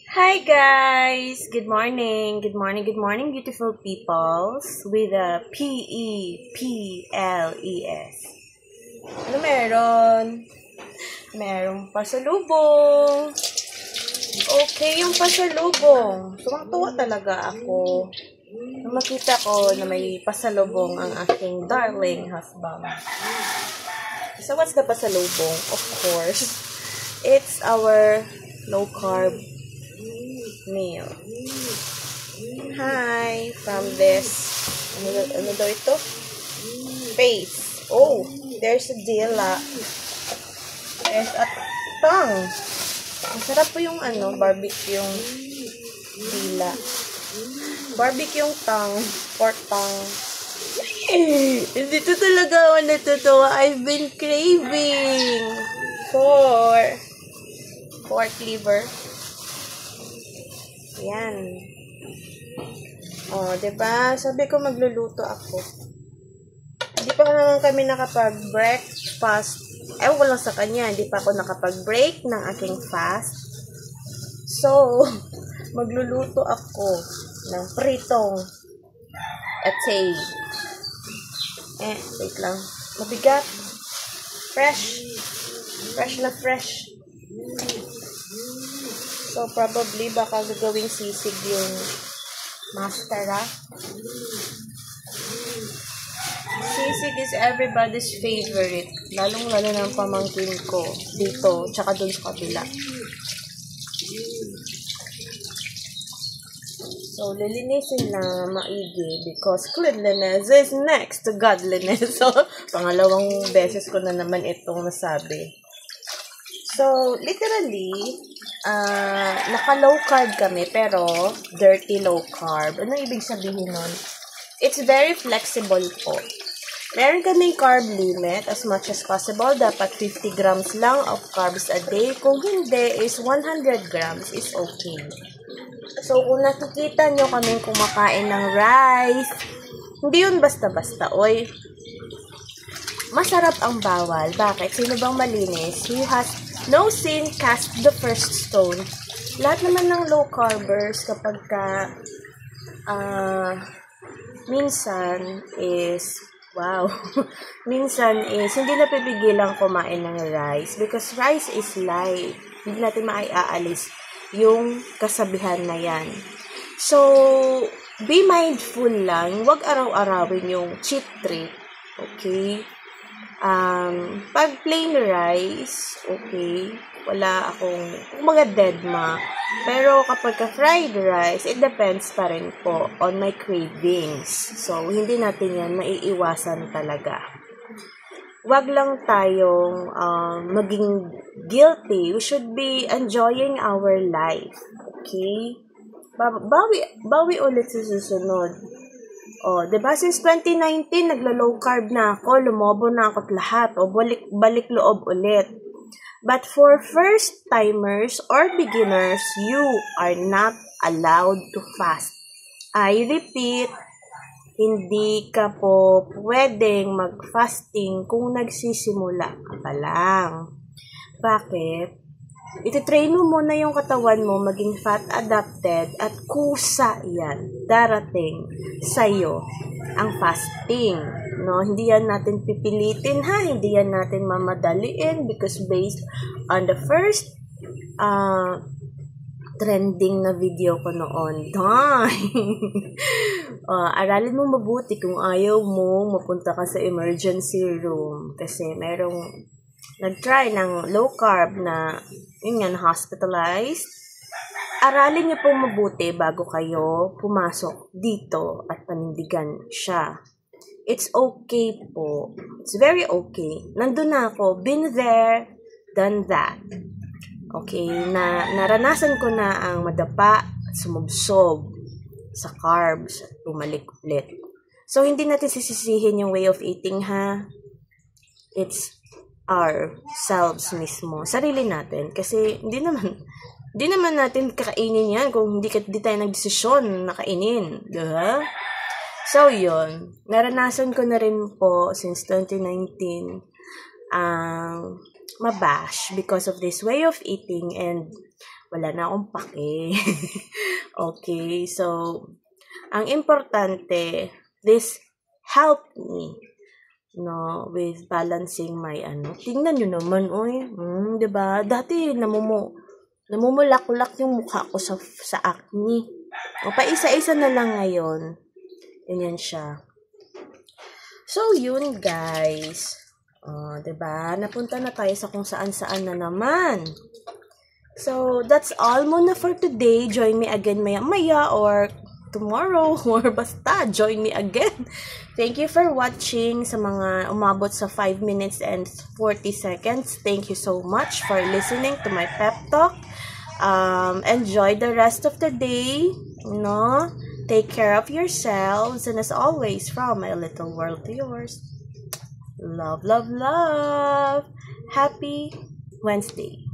Hi guys! Good morning! Good morning, good morning, beautiful peoples with a P-E-P-L-E-S. Ano meron? Merong pasalubong. Okay yung pasalubong. Tuwang-tuwa talaga ako nung makita ko na may pasalubong ang aking darling husband. So what's the pasalubong? Of course, it's our low-carb meal. Hi, from this, ano daw ito? Face. Oh, there's a dila. There's a tongue. Masarap po yung barbecue yung dila. Barbecue yung tongue, pork tongue. Dito talaga ako natutuwa. I've been craving for pork liver. Yan. Oh, 'di ba? Sabi ko magluluto ako. Hindi pa naman kami nakapag-breakfast. Wala sa kanya. Hindi pa ako nakapag-break ng aking fast. So, magluluto ako ng pritong atay. Wait lang. Mabigat. Fresh. Fresh na fresh. So, probably, baka gagawing sisig yung mascara. Sisig is everybody's favorite. Lalong-lalo ng pamangkin ko dito, tsaka dun sa kabila. So, lilinisin lang maigi because cleanliness is next to godliness. So, pangalawang beses ko na naman itong nasabi. So, literally, naka-low carb kami, pero dirty low carb. Ano ibig sabihin nun? It's very flexible po. Meron kaming carb limit as much as possible. Dapat 50 grams lang of carbs a day. Kung hindi, is 100 grams is okay. So, kung nakikita nyo kaming kumakain ng rice, hindi yun basta-basta, oy. Masarap ang bawal. Bakit? Sino bang malinis? Who has no sin cast the first stone. Lahat naman ng low carbers kapag minsan is minsan is hindi napipigilan kumain ng rice because rice is life. Hindi natin maaalis yung kasabihan na yan. So, be mindful lang. Huwag araw-arawin yung cheat trick. Okay? Pag plain rice, okay, wala akong mga deadma. Pero kapag fried rice, it depends pa rin po on my cravings. So, hindi natin yan maiiwasan talaga. Wag lang tayong maging guilty. We should be enjoying our life. Okay? Bawi ulit sa susunod. Oh, 'di ba since 2019 naglo-low carb na ako, lumobo na ako lahat. O balik loob ulit. But for first timers or beginners, you are not allowed to fast. I repeat, hindi ka po pwedeng mag-fasting kung nagsisimula ka pa lang. Bakit? Ititrain mo muna yung katawan mo maging fat adapted at kusa yan darating sa'yo ang fasting. No? Hindi yan natin pipilitin ha, hindi yan natin mamadaliin because based on the first trending na video ko noon. Aralin mo mabuti kung ayaw mo mapunta ka sa emergency room kasi merong nag-try ng low carb na yun nga, hospitalized. Aralin niyo po mabuti bago kayo pumasok dito at panindigan siya. It's okay po. It's very okay. Nandun na ako. Been there, done that. Okay, naranasan ko na ang madapa, sumubsob sa carbs at bumalik ulit. So, hindi natin sisisihin yung way of eating, ha? It's ourselves mismo, sarili natin. Kasi, hindi naman natin kakainin yan kung hindi tayo nagdesisyon na kainin. Diba? So, yun. Naranasan ko na rin po since 2019 ang mabash because of this way of eating and wala na akong pake. Okay, so, ang importante, this helped me, no, with balancing my Tingnan nyo naman, oy. 'Di ba? Dati namumulak-lak yung mukha ko sa acne. O, paisa-isa na lang ngayon. Ganyan siya. So, yun, guys. 'Di ba? Napunta na tayo sa kung saan-saan na naman. So, that's all muna for today. Join me again maya-maya or tomorrow or basta join me again. Thank you for watching sa mga umabot sa 5 minutes and 40 seconds. Thank you so much for listening to my pep talk. Enjoy the rest of the day. No? Take care of yourselves. And as always, from my little world to yours. Love, love, love. Happy Wednesday.